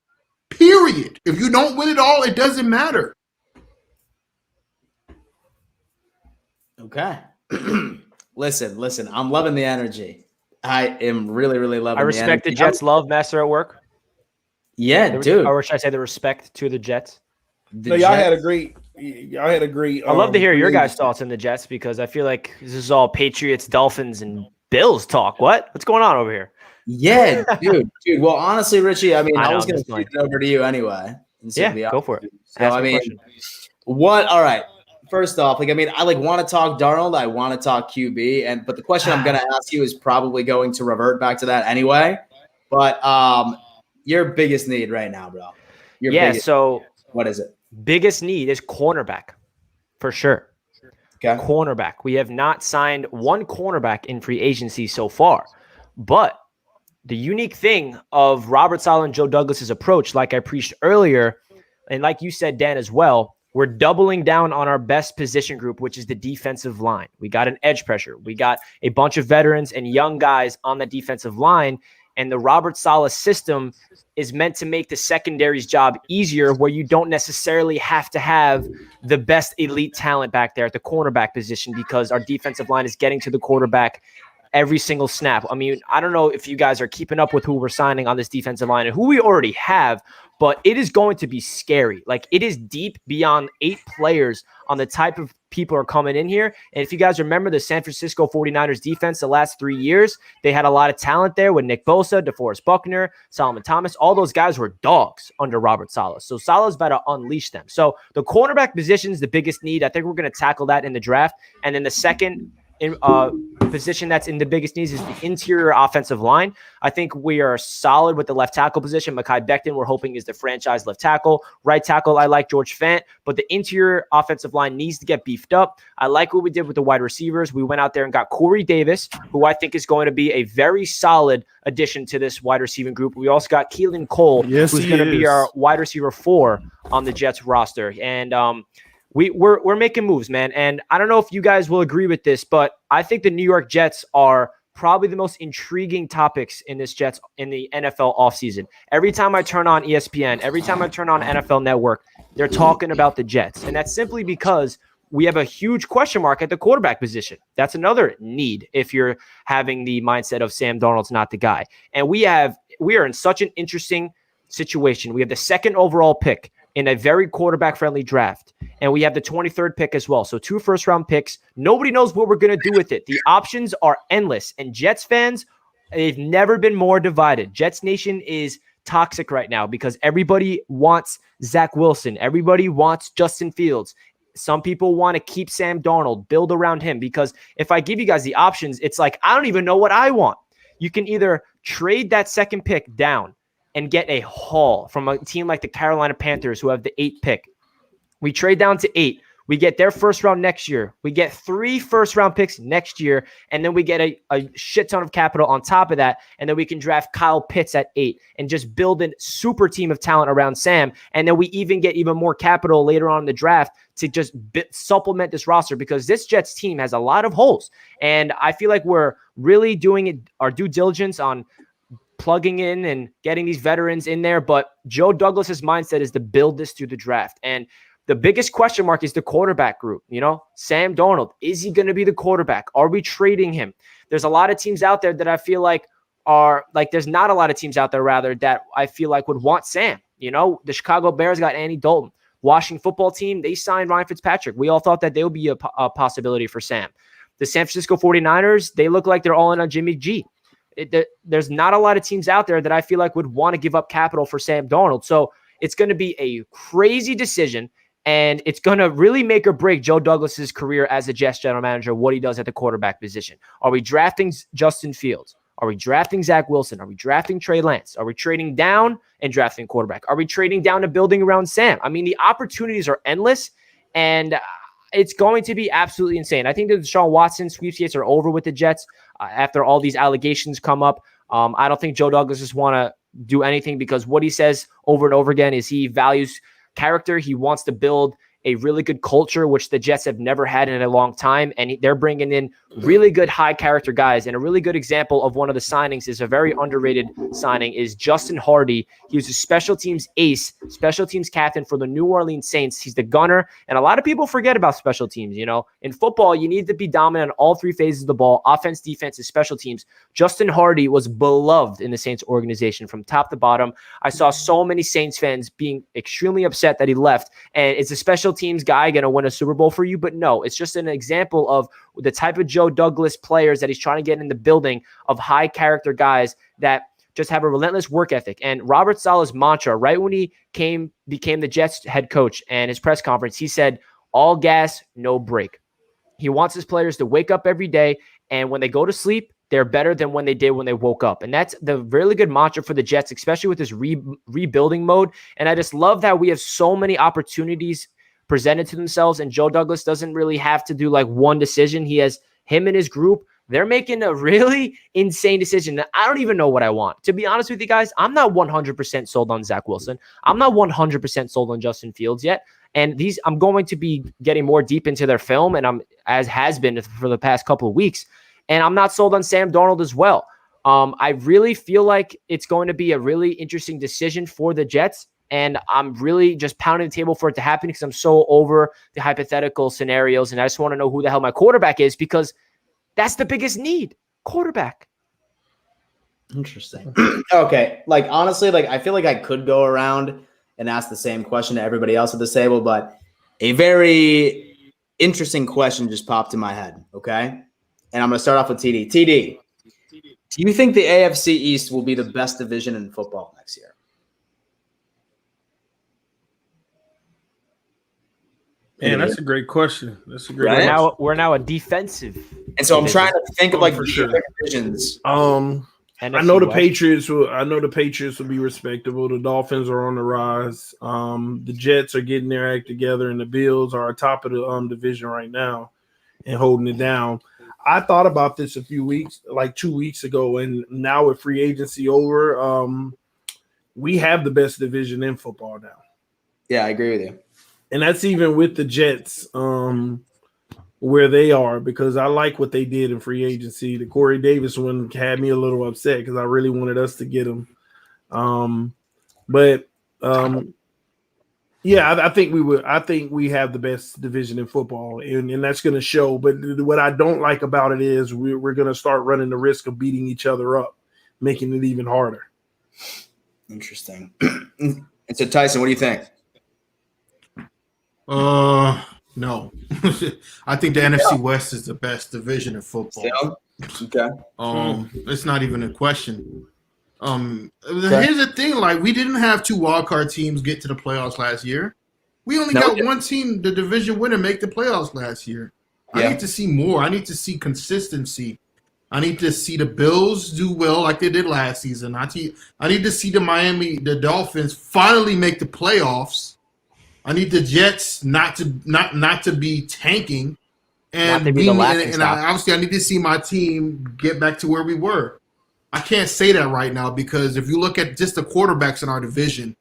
period. If you don't win it all, it doesn't matter. Okay. Listen. I'm loving the energy. I am really, really loving I respect the the Jets' love, master at work. Yeah, dude. Or should I say the respect to the Jets? Y'all had a great. I love to hear your guys' thoughts on the Jets because I feel like this is all Patriots, Dolphins, and Bills talk. What's going on over here? Yeah, dude. Well, honestly, Richie, I mean, I was going to shoot it over to you anyway. Yeah, go for it. So, I mean, all right. First off, I want to talk Darnold. I want to talk QB, but the question I'm going to ask you is probably going to revert back to that anyway. But your biggest need right now, bro. So what is it? Biggest need is cornerback, for sure. Okay. Cornerback. We have not signed one cornerback in free agency so far, but the unique thing of Robert Saleh and Joe Douglas's approach, like I preached earlier, and like you said, Dan, as well, we're doubling down on our best position group, which is the defensive line. We got an edge pressure. We got a bunch of veterans and young guys on the defensive line. And the Robert Saleh system is meant to make the secondary's job easier, where you don't necessarily have to have the best elite talent back there at the cornerback position because our defensive line is getting to the quarterback every single snap. I mean, I don't know if you guys are keeping up with who we're signing on this defensive line and who we already have, but it is going to be scary. Like, it is deep beyond 8 players on the type of people are coming in here. And if you guys remember the San Francisco 49ers defense the last 3 years, they had a lot of talent there with Nick Bosa, DeForest Buckner, Solomon Thomas. All those guys were dogs under Robert Saleh. So Saleh's better unleash them. So the cornerback position is the biggest need. I think we're going to tackle that in the draft. And then the second position that's in the biggest needs is the interior offensive line. I think we are solid with the left tackle position. Mekhi Becton, we're hoping, is the franchise left tackle. Right tackle, I like George Fant, but the interior offensive line needs to get beefed up. I like what we did with the wide receivers. We went out there and got Corey Davis, who I think is going to be a very solid addition to this wide receiving group. We also got Keelan Cole, who's going to be our wide receiver 4 on the Jets roster. And We're making moves, man. And I don't know if you guys will agree with this, but I think the New York Jets are probably the most intriguing topics in the NFL offseason. Every time I turn on ESPN, every time I turn on NFL Network, they're talking about the Jets. And that's simply because we have a huge question mark at the quarterback position. That's another need if you're having the mindset of Sam Darnold's not the guy. And we are in such an interesting situation. We have the 2nd overall pick in a very quarterback-friendly draft. And we have the 23rd pick as well. So 2 first-round picks. Nobody knows what we're going to do with it. The options are endless. And Jets fans, they've never been more divided. Jets Nation is toxic right now because everybody wants Zach Wilson. Everybody wants Justin Fields. Some people want to keep Sam Darnold, build around him. Because if I give you guys the options, it's like, I don't even know what I want. You can either trade that 2nd pick down and get a haul from a team like the Carolina Panthers, who have the 8th pick. We trade down to 8. We get their first round next year. We get 3 first-round picks next year, and then we get a shit ton of capital on top of that, and then we can draft Kyle Pitts at 8 and just build a super team of talent around Sam, and then we even get even more capital later on in the draft to just supplement this roster because this Jets team has a lot of holes, and I feel like we're really doing our due diligence on plugging in and getting these veterans in there, but Joe Douglas's mindset is to build this through the draft, and the biggest question mark is the quarterback group. Sam Darnold, is he going to be the quarterback? Are we trading him? There's a lot of teams out there that I feel like there's not a lot of teams out there, rather, that I feel like would want Sam. The Chicago Bears got Andy Dalton. Washington football team, they signed Ryan Fitzpatrick. We all thought that they would be a possibility for Sam. The San Francisco 49ers, they look like they're all in on Jimmy G. There's not a lot of teams out there that I feel like would want to give up capital for Sam Darnold. So it's going to be a crazy decision. And it's going to really make or break Joe Douglas's career as a Jets general manager, what he does at the quarterback position. Are we drafting Justin Fields? Are we drafting Zach Wilson? Are we drafting Trey Lance? Are we trading down and drafting quarterback? Are we trading down to building around Sam? I mean, the opportunities are endless, and it's going to be absolutely insane. I think the Desean Watson sweepstakes are over with the Jets after all these allegations come up. I don't think Joe Douglas just want to do anything because what he says over and over again is he values character. He wants to build a really good culture, which the Jets have never had in a long time. And they're bringing in really good high character guys. And a really good example of one of the signings is a very underrated signing is Justin Hardy. He was a special teams ace, special teams captain for the New Orleans Saints. He's the gunner. And a lot of people forget about special teams. In football, you need to be dominant on all 3 phases of the ball, offense, defense, and special teams. Justin Hardy was beloved in the Saints organization from top to bottom. I saw so many Saints fans being extremely upset that he left. And it's a special teams guy going to win a Super Bowl for you? But no, it's just an example of the type of Joe Douglas players that he's trying to get in the building of high character guys that just have a relentless work ethic. And Robert Saleh's mantra, right when he became the Jets head coach and his press conference, he said, all gas, no break. He wants his players to wake up every day, and when they go to sleep, they're better than when they did when they woke up. And that's the really good mantra for the Jets, especially with this rebuilding mode. And I just love that we have so many opportunities presented to themselves, and Joe Douglas doesn't really have to do like one decision. He has him and his group. They're making a really insane decision. I don't even know what I want. To be honest with you guys, I'm not 100% sold on Zach Wilson. I'm not 100% sold on Justin Fields yet. And I'm going to be getting more deep into their film, and as has been for the past couple of weeks. And I'm not sold on Sam Darnold as well. I really feel like it's going to be a really interesting decision for the Jets. And I'm really just pounding the table for it to happen because I'm so over the hypothetical scenarios. And I just want to know who the hell my quarterback is because that's the biggest need. Quarterback. Interesting. Okay. Honestly, I feel like I could go around and ask the same question to everybody else at the table, but a very interesting question just popped in my head. Okay. And I'm going to start off with TD. TD, do you think the AFC East will be the best division in football next year? Man, that's a great question. That's a great question. We're now a defensive. And so I'm trying to think of for sure. divisions. I know the Patriots will be respectable. The Dolphins are on the rise. The Jets are getting their act together, and the Bills are top of the division right now and holding it down. I thought about this a few weeks, 2 weeks ago, and now with free agency over, we have the best division in football now. Yeah, I agree with you. And that's even with the Jets where they are, because I like what they did in free agency. The Corey Davis one had me a little upset because I really wanted us to get him. I think we have the best division in football, and that's going to show. But what I don't like about it is we're going to start running the risk of beating each other up, making it even harder. Interesting. And so, Tyson, what do you think? No. I think the NFC West is the best division in football. Okay. It's not even a question. Here's the thing, we didn't have 2 wildcard teams get to the playoffs last year. We only got one team, the division winner, make the playoffs last year. Yeah. I need to see more. I need to see consistency. I need to see the Bills do well like they did last season. I need to see the Dolphins finally make the playoffs. I need the Jets not to be tanking, and obviously I need to see my team get back to where we were. I can't say that right now because if you look at just the quarterbacks in our division,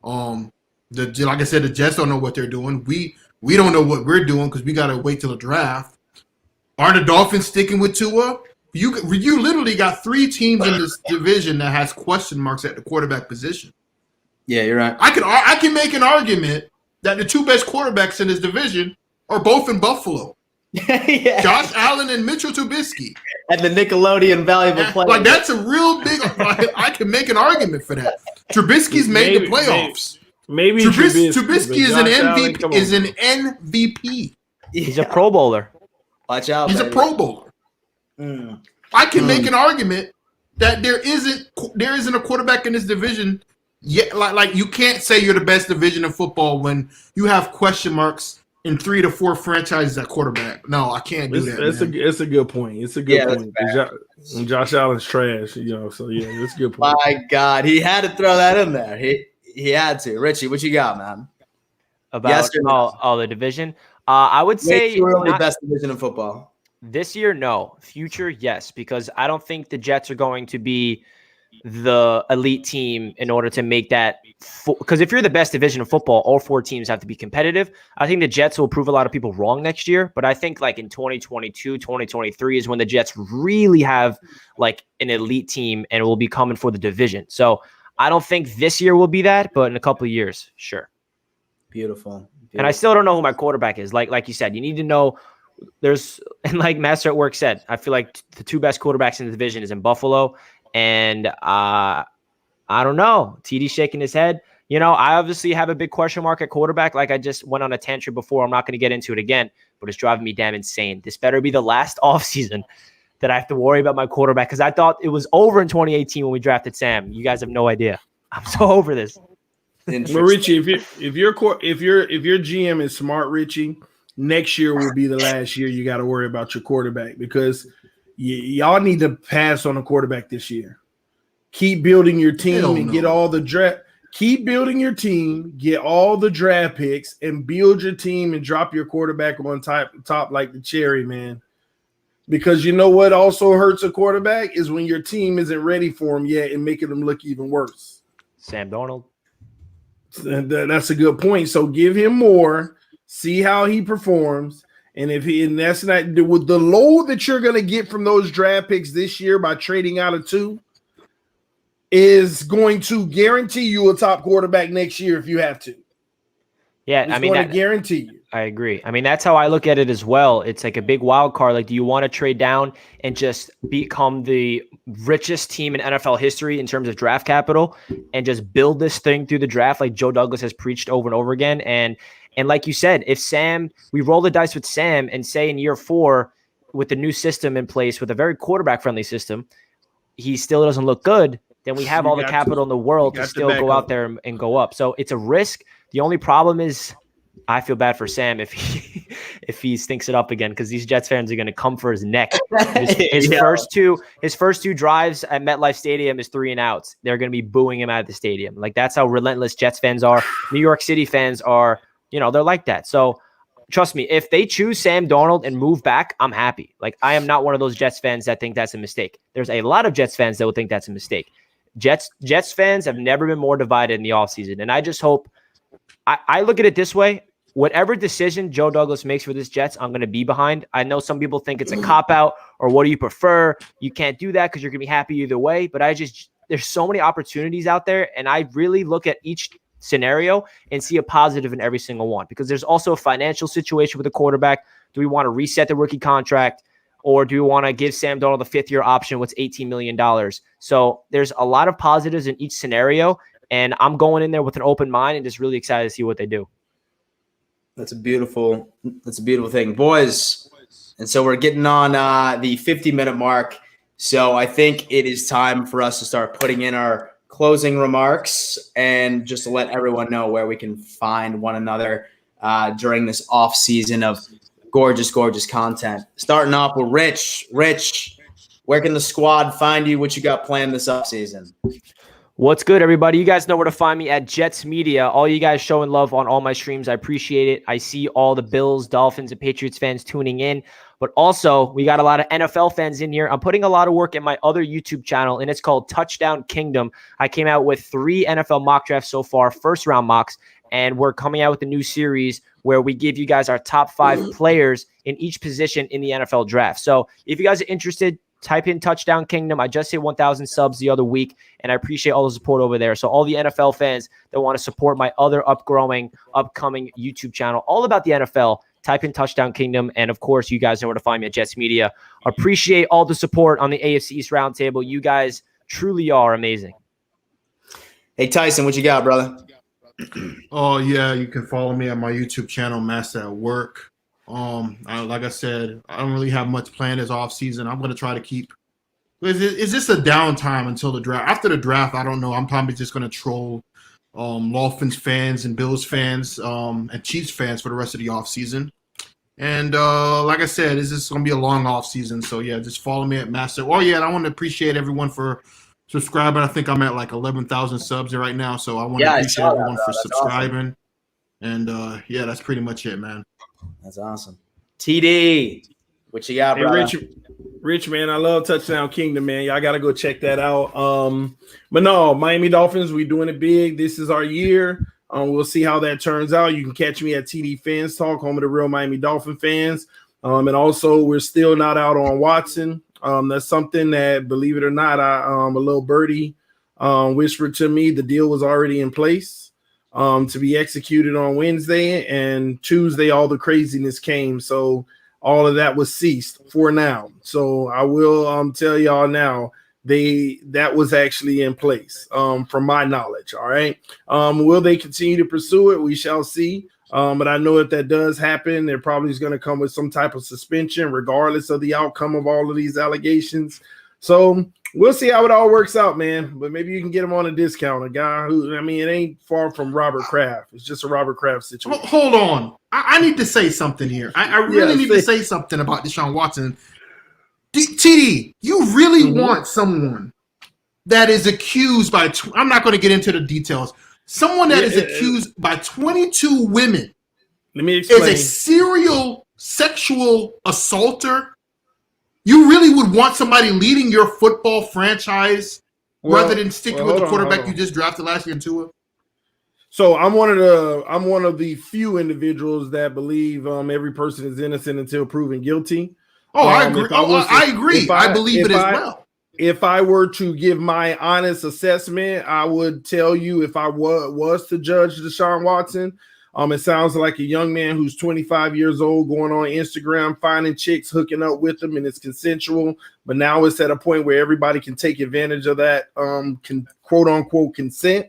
like I said, the Jets don't know what they're doing. We don't know what we're doing because we got to wait till the draft. Are the Dolphins sticking with Tua? You literally got 3 teams in this division that has question marks at the quarterback position. Yeah, you're right. I can make an argument that the 2 best quarterbacks in this division are both in Buffalo. Yeah. Josh Allen and Mitchell Trubisky. And the Nickelodeon valuable player. Like that's a real big. I can make an argument for that. Trubisky's made the playoffs. Maybe Trubisky is an MVP. Is an MVP. He's a Pro Bowler. Watch out. He's baby. a Pro Bowler. I can make an argument that there isn't a quarterback in this division yet. Like you can't say you're the best division of football when you have question marks in 3 to 4 franchises at quarterback. No, I can't do that. It's a good point. It's a good point. Josh Allen's trash, So yeah, it's a good point. My God, he had to throw that in there. He had to. Richie, what you got, man? About the division. I would say the best division in football. This year, no. Future, yes, because I don't think the Jets are going to be the elite team in order to make that. Because if you're the best division of football, all 4 teams have to be competitive. I think the Jets will prove a lot of people wrong next year. But I think like in 2022, 2023 is when the Jets really have like an elite team and will be coming for the division. So I don't think this year will be that, but in a couple of years, sure. Beautiful. And I still don't know who my quarterback is. Like you said, you need to know. And like Master at Work said, I feel like the 2 best quarterbacks in the division is in Buffalo. And I don't know. TD shaking his head. I obviously have a big question mark at quarterback. Like I just went on a tantrum before. I'm not going to get into it again, but it's driving me damn insane. This better be the last offseason that I have to worry about my quarterback because I thought it was over in 2018 when we drafted Sam. You guys have no idea. I'm so over this. Richie, if your GM is smart, Richie, next year will be the last year you got to worry about your quarterback because y'all need to pass on a quarterback this year. Keep building your team and get all the draft. Keep building your team, get all the draft picks, and build your team and drop your quarterback on top like the cherry, man. Because you know what also hurts a quarterback is when your team isn't ready for him yet and making them look even worse. Sam Darnold. That's a good point. So give him more, see how he performs. And that's not with the load that you're going to get from those draft picks this year by trading out of 2 is going to guarantee you a top quarterback next year if you have to. Yeah, I mean, guarantee you. I agree. I mean, that's how I look at it as well. It's like a big wild card. Like, do you want to trade down and just become the richest team in NFL history in terms of draft capital and just build this thing through the draft like Joe Douglas has preached over and over again? And like you said, if we roll the dice with Sam and say in year 4 with the new system in place, with a very quarterback-friendly system, he still doesn't look good, then we have all the capital in the world to still go out there and go up. So it's a risk. The only problem is I feel bad for Sam if he stinks it up again because these Jets fans are going to come for his neck. His first two drives at MetLife Stadium is 3 and outs. They're going to be booing him out of the stadium. Like that's how relentless Jets fans are. New York City fans are. They're like that. So trust me, if they choose Sam Darnold and move back, I'm happy. Like I am not one of those Jets fans that think that's a mistake. There's a lot of Jets fans that would think that's a mistake. Jets fans have never been more divided in the offseason. And I just hope I look at it this way. Whatever decision Joe Douglas makes for this Jets, I'm going to be behind. I know some people think it's a cop-out or what do you prefer? You can't do that because you're going to be happy either way. But there's so many opportunities out there. And I really look at each scenario and see a positive in every single one because there's also a financial situation with the quarterback. Do we want to reset the rookie contract or do we want to give Sam Darnold the 5th-year option? What's $18 million? So there's a lot of positives in each scenario. And I'm going in there with an open mind and just really excited to see what they do. That's a beautiful thing, boys. And so we're getting on the 50-minute mark. So I think it is time for us to start putting in our closing remarks and just to let everyone know where we can find one another during this off season of gorgeous content. Starting off with Rich. Rich, where can the squad find you? What you got planned this off season? What's good, everybody? You guys know where to find me at Jets Media. All you guys showing love on all my streams. I appreciate it. I see all the Bills, Dolphins, and Patriots fans tuning in. But also, we got a lot of NFL fans in here. I'm putting a lot of work in my other YouTube channel, and it's called Touchdown Kingdom. I came out with 3 NFL mock drafts so far, first-round mocks, and we're coming out with a new series where we give you guys our top 5 players in each position in the NFL draft. So if you guys are interested, type in Touchdown Kingdom. I just hit 1,000 subs the other week, and I appreciate all the support over there. So all the NFL fans that want to support my other upcoming YouTube channel, all about the NFL, type in Touchdown Kingdom. And, of course, you guys know where to find me at Jets Media. Appreciate all the support on the AFC East Roundtable. You guys truly are amazing. Hey, Tyson, what you got, brother? Oh, yeah, you can follow me at my YouTube channel, Master at Work. Like I said, I don't really have much planned this off season. I'm going to try to keep. Is this a downtime until the draft? After the draft, I don't know. I'm probably just going to troll Dolphins fans and Bills fans and Chiefs fans for the rest of the off season. And like I said, this is going to be a long off season. So yeah, just follow me at Master. Oh yeah, and I want to appreciate everyone for subscribing. I think I'm at like 11,000 subs right now. So I want to appreciate everyone for subscribing. Awesome. And yeah, that's pretty much it, man. That's awesome. TD, what you got, bro? Hey, Rich, man, I love Touchdown Kingdom, man. Y'all got to go check that out. But no, Miami Dolphins, we doing it big. This is our year. We'll see how that turns out. You can catch me at TD Fans Talk, home of the real Miami Dolphin fans. And also, we're still not out on Watson. That's something that, believe it or not, a little birdie whispered to me. The deal was already in place. To be executed on Wednesday, and Tuesday all the craziness came, so all of that was ceased for now. So I will tell y'all now, that was actually in place from my knowledge. All right, will they continue to pursue it? We shall see. But I know if that does happen, it probably is going to come with some type of suspension regardless of the outcome of all of these allegations. So we'll see how it all works out, man. But maybe you can get him on a discount. A guy who, I mean, it ain't far from Robert Kraft. It's just a Robert Kraft situation. Hold on. I need to say something here. I really need to say something about Desean Watson. TD, you really want someone that is accused by, I'm not going to get into the details, someone that is accused by 22 women. Let me explain. Is a serial sexual assaulter. You really would want somebody leading your football franchise rather than sticking with the quarterback you just drafted last year in Tua? So I'm one of the few individuals that believe every person is innocent until proven guilty. Oh, I agree. I agree. I believe it as well. If I were to give my honest assessment, I would tell you, if I was to judge Desean Watson, it sounds like a young man who's 25 years old going on Instagram, finding chicks, hooking up with them, and it's consensual. But now it's at a point where everybody can take advantage of that quote unquote consent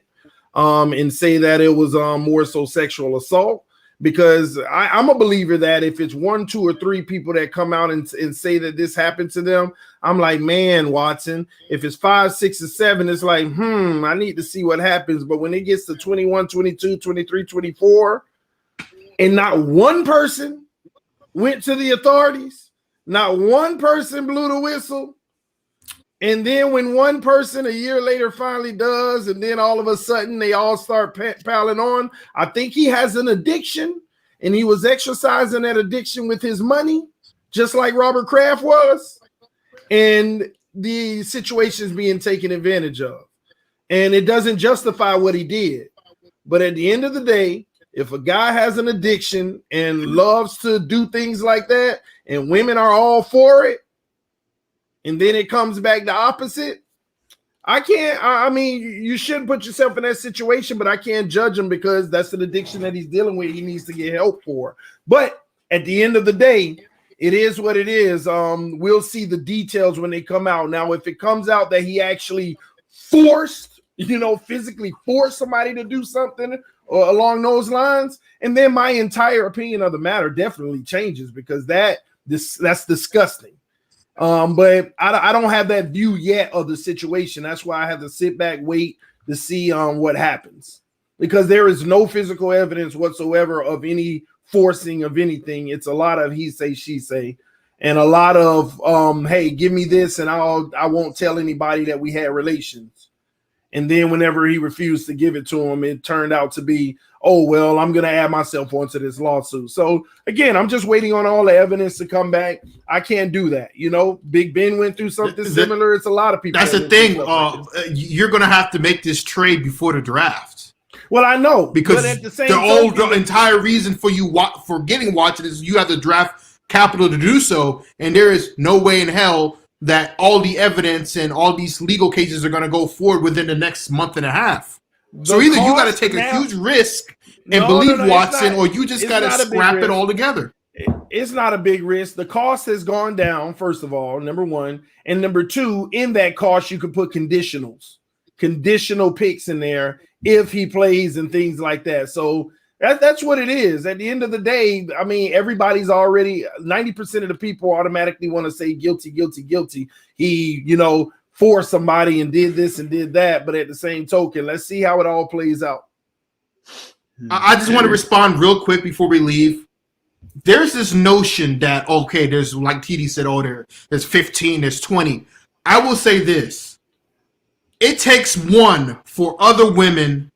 and say that it was more so sexual assault. Because I'm a believer that if it's 1, 2, or 3 people that come out and say that this happened to them, I'm like, man, Watson. If it's 5, 6, or 7, it's like, I need to see what happens. But when it gets to 21, 22, 23, 24, and not one person went to the authorities, not one person blew the whistle, and then when one person a year later finally does, and then all of a sudden they all start piling on, I think he has an addiction, and he was exercising that addiction with his money, just like Robert Kraft was, and the situation's being taken advantage of. And it doesn't justify what he did. But at the end of the day, if a guy has an addiction and loves to do things like that, and women are all for it, and then it comes back the opposite, I mean, you shouldn't put yourself in that situation, but I can't judge him because that's an addiction that he's dealing with. He needs to get help for. But at the end of the day, it is what it is. We'll see the details when they come out. Now, if it comes out that he actually physically forced somebody to do something or along those lines, and then my entire opinion of the matter definitely changes, because that's disgusting. But I don't have that view yet of the situation. That's why I have to sit back, wait to see what happens, because there is no physical evidence whatsoever of any forcing of anything. It's a lot of he say, she say, and a lot of hey, give me this and I won't tell anybody that we had relations. And then whenever he refused to give it to him, it turned out to be, oh, well, I'm going to add myself onto this lawsuit. So, again, I'm just waiting on all the evidence to come back. I can't do that. You know, Big Ben went through something similar. It's a lot of people. That's the thing. You're going to have to make this trade before the draft. Well, I know. Because but at the same time, the entire reason for you for getting Watson is you have the draft capital to do so. And there is no way in hell that all the evidence and all these legal cases are going to go forward within the next month and a half. So either you got to take a huge risk and believe Watson, or you just got to scrap it all together. It's not a big risk. The cost has gone down, first of all, number one. And number two, in that cost, you can put conditional picks in there if he plays and things like that. So that's what it is. At the end of the day, I mean, everybody's already 90% of the people automatically want to say guilty, guilty, guilty. He, forced somebody and did this and did that. But at the same token, let's see how it all plays out. I just want to respond real quick before we leave. There's this notion that, okay, there's, like TD said, there's 15, there's 20. I will say this. It takes one for other women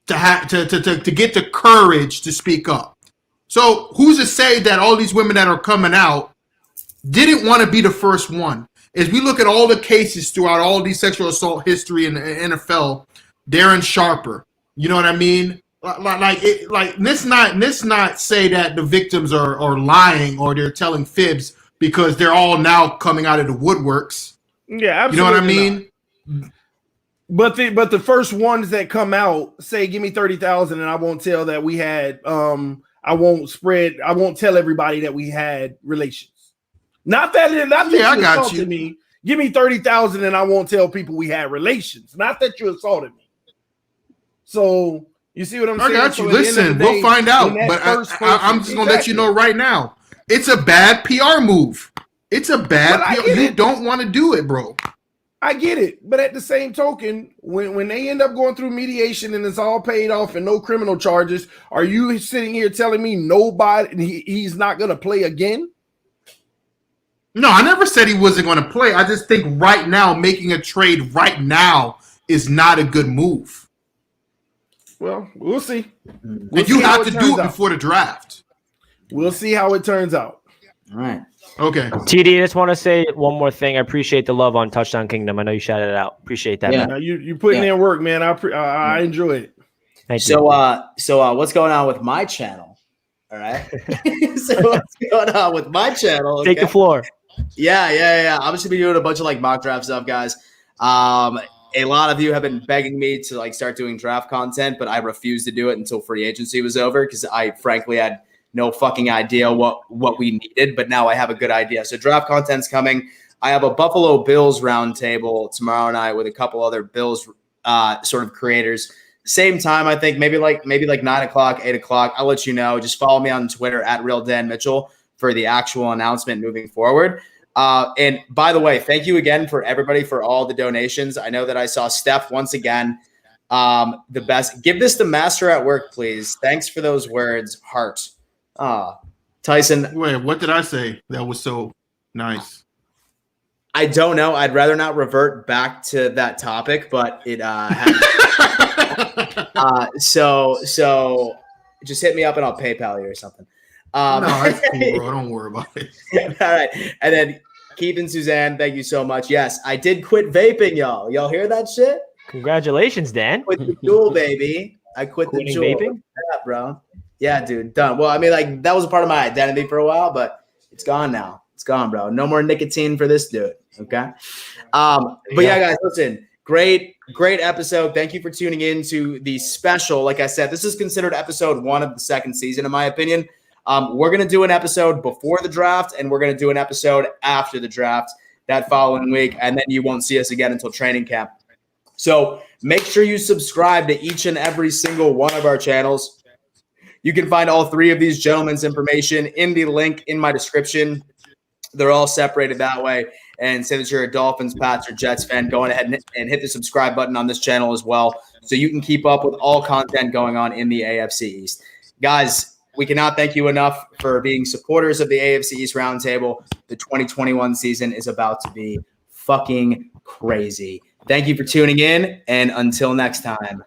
to get the courage to speak up. So who's to say that all these women that are coming out didn't want to be the first one? As we look at all the cases throughout all these sexual assault history in the NFL, Darren Sharper, you know what I mean? Let's not say that the victims are lying or they're telling fibs because they're all now coming out of the woodworks. Yeah, absolutely. You know what I mean? But the first ones that come out say, give me 30,000 and I won't tell that we had I won't tell everybody that we had relations. Not that you assaulted me. Give me 30,000 and I won't tell people we had relations. Not that you assaulted me. So you see what I'm saying? I got you. So listen, we'll find out. But I'm just going to let you know right now. It's a bad PR move. It's a bad PR. You don't want to do it, bro. I get it. But at the same token, when they end up going through mediation and it's all paid off and no criminal charges, are you sitting here telling me he's not going to play again? No, I never said he wasn't going to play. I just think right now, making a trade right now is not a good move. Well, we'll see. And you have to do it before the draft. We'll see how it turns out. All right. Okay. TD, I just want to say one more thing. I appreciate the love on Touchdown Kingdom. I know you shouted it out. Appreciate that. Yeah. Man. You putting in work, man. I enjoy it. Thank you. So what's going on with my channel? All right. So what's going on with my channel? Okay? Take the floor. Yeah. I'm just gonna be doing a bunch of mock draft stuff, guys. A lot of you have been begging me to start doing draft content, but I refused to do it until free agency was over because I frankly had no fucking idea what we needed. But now I have a good idea. So draft content's coming. I have a Buffalo Bills roundtable tomorrow night with a couple other Bills sort of creators. Same time, I think maybe like 9 o'clock, 8 o'clock. I'll let you know. Just follow me on Twitter at RealDanMitchell for the actual announcement moving forward. And by the way, thank you again for everybody for all the donations. I know that I saw Steph once again. The best. Give this to Master at Work, please. Thanks for those words. Heart. Tyson. Wait, what did I say? That was so nice. I don't know. I'd rather not revert back to that topic, but it so just hit me up and I'll PayPal you or something. No, that's cool, bro. Don't worry about it. All right. And then Keith and Suzanne, thank you so much. Yes, I did quit vaping, y'all. Y'all hear that shit? Congratulations, Dan. Quit the jewel, baby. I quit the jewel. Vaping? Yeah, bro. Yeah, dude. Done. Well, I mean, that was a part of my identity for a while, but it's gone now. It's gone, bro. No more nicotine for this dude. Okay. But yeah, guys, listen. Great episode. Thank you for tuning in to the special. Like I said, this is considered episode 1 of the second season, in my opinion. We're going to do an episode before the draft, and we're going to do an episode after the draft that following week, and then you won't see us again until training camp. So make sure you subscribe to each and every single one of our channels. You can find all 3 of these gentlemen's information in the link in my description. They're all separated that way. And say that you're a Dolphins, Pats, or Jets fan, go ahead and hit the subscribe button on this channel as well so you can keep up with all content going on in the AFC East. Guys, we cannot thank you enough for being supporters of the AFC East Roundtable. The 2021 season is about to be fucking crazy. Thank you for tuning in, and until next time.